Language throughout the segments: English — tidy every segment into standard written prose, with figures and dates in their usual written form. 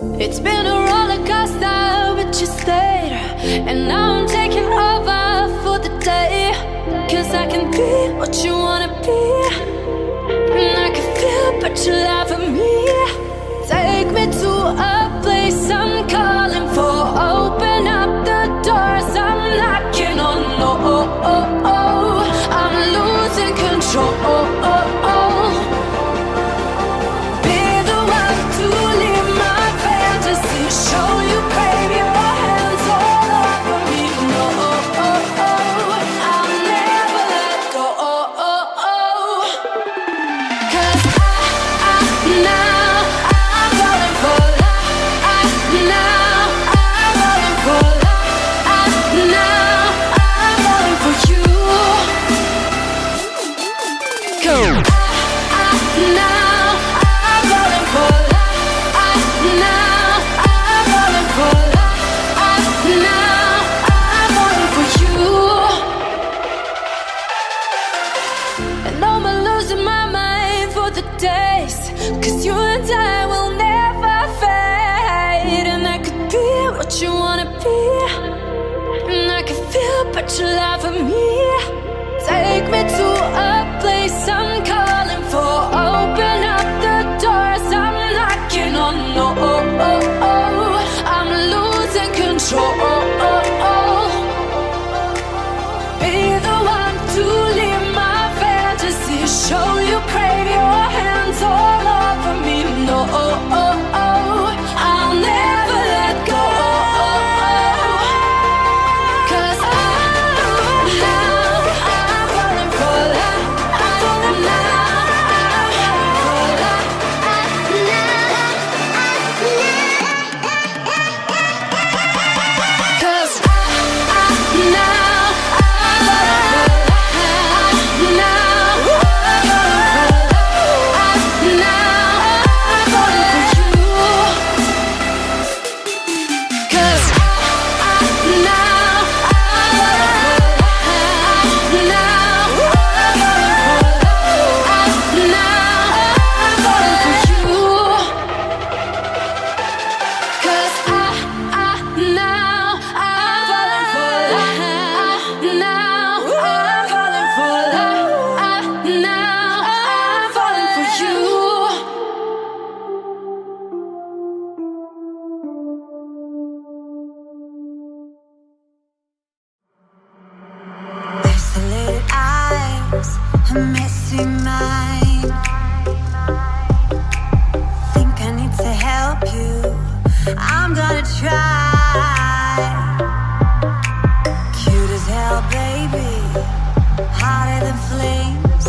It's been a roller coaster, but you stayed. And now I'm taking over for the day. 'Cause I can be what you wanna be, and I can feel but you lie for me. Take me to a place I'm calling for. Open up the doors I'm knocking on. I'm losing control. Be the one to leave my fantasy. Show you crave your hands all over me. No, I'll never let go. 'Cause now I'm falling for love. Now I'm falling for love. Now I'm falling for you. Now I'm falling for love. Now I'm falling for love. Now I'm falling for you. And I'm losing my mind for the days. 'Cause you and I will never fade. And I could be what you wanna be, and I can feel but you lie for me. Take me to a place I'm calling for. Open up the doors I'm knocking on. No, I'm losing control. Be the one to leave my fantasy. Show you crave your hands all over me. No, I'll never let go. 'Cause now I'm falling for love. Now I'm falling for love. Cause now I'm falling for love. Now I'm falling for love. Now I'm falling for you. 'Cause now I'm falling for love. Now I'm falling for love. Now I'm falling for you. 'Cause now I'm falling for love. Now I'm falling for love. Now I'm falling for you. Isolated eyes, a messy mind. Think I need to help you. I'm gonna try. Cute as hell, baby. Hotter than flames.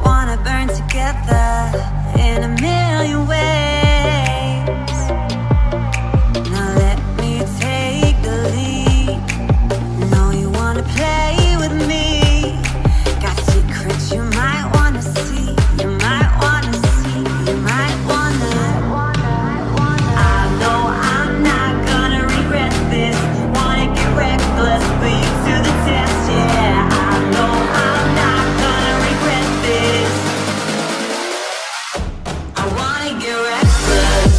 Wanna burn together in a million ways. Now let me take the lead. Know you wanna play with me. Got secrets you might wanna see. You might wanna see. You might wanna. I know I'm not gonna regret this. Wanna get reckless, put you to the test. Yeah, I know I'm not gonna regret this. I wanna get reckless.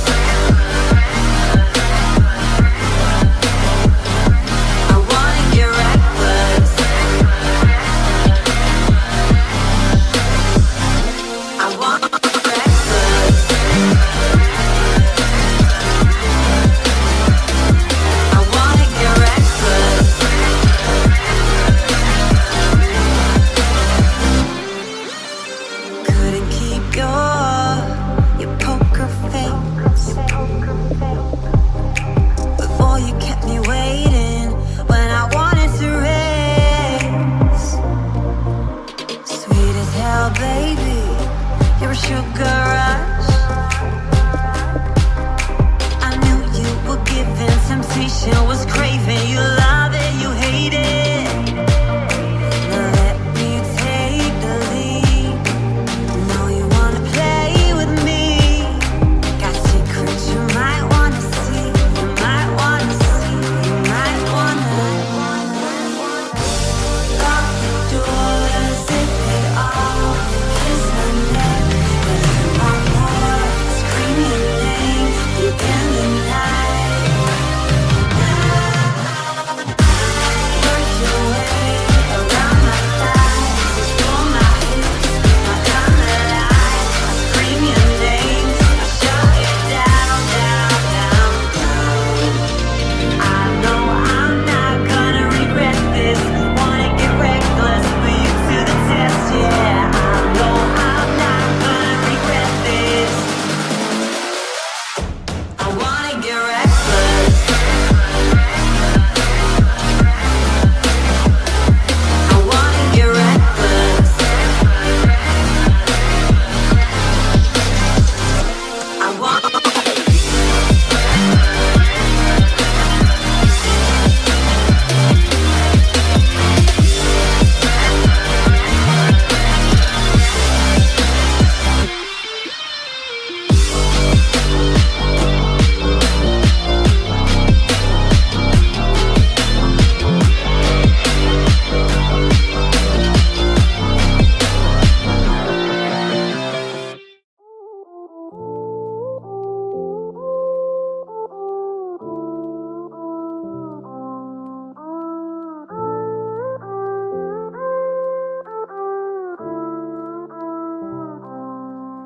I wanna get reckless. I wanna get reckless. I wanna get reckless. Couldn't keep your poker face. Before you kept me waiting when I wanted to race. Sweet as hell, baby. You're a sugar rush. I knew you were given temptation, was craving. You love it, you hate it. Now let me take the lead. Know you wanna play with me. Got secrets you might wanna see. You might wanna see. You might wanna. Lock the door, zip it off. Kiss my neck, but I'm not.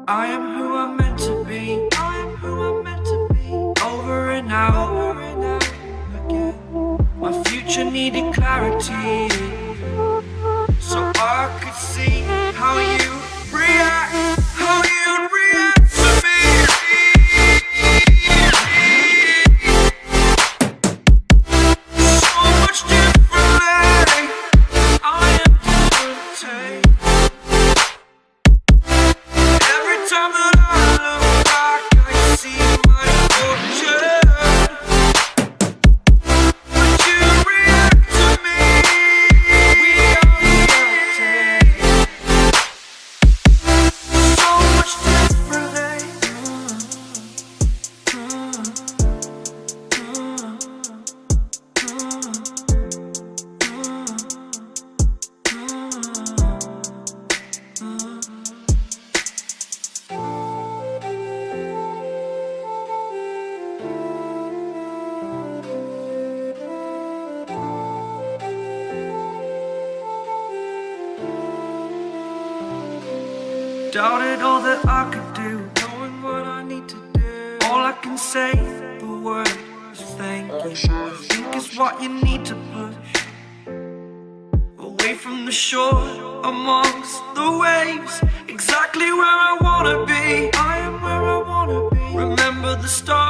I am who I'm meant to be. I am who I'm meant to be. Over and out again. My future needed clarity, so I could see how you react, how you react to me. So much differently, I am different. Every time that I look back, I see my fortune. Would you react to me? We are reacting so much differently. Doubted all that I could do, knowing what I need to do. All I can say, the word is thank you. I think it's what you need to push away from the shore, amongst the waves. Exactly where I wanna be. I am where I wanna be. Remember the start.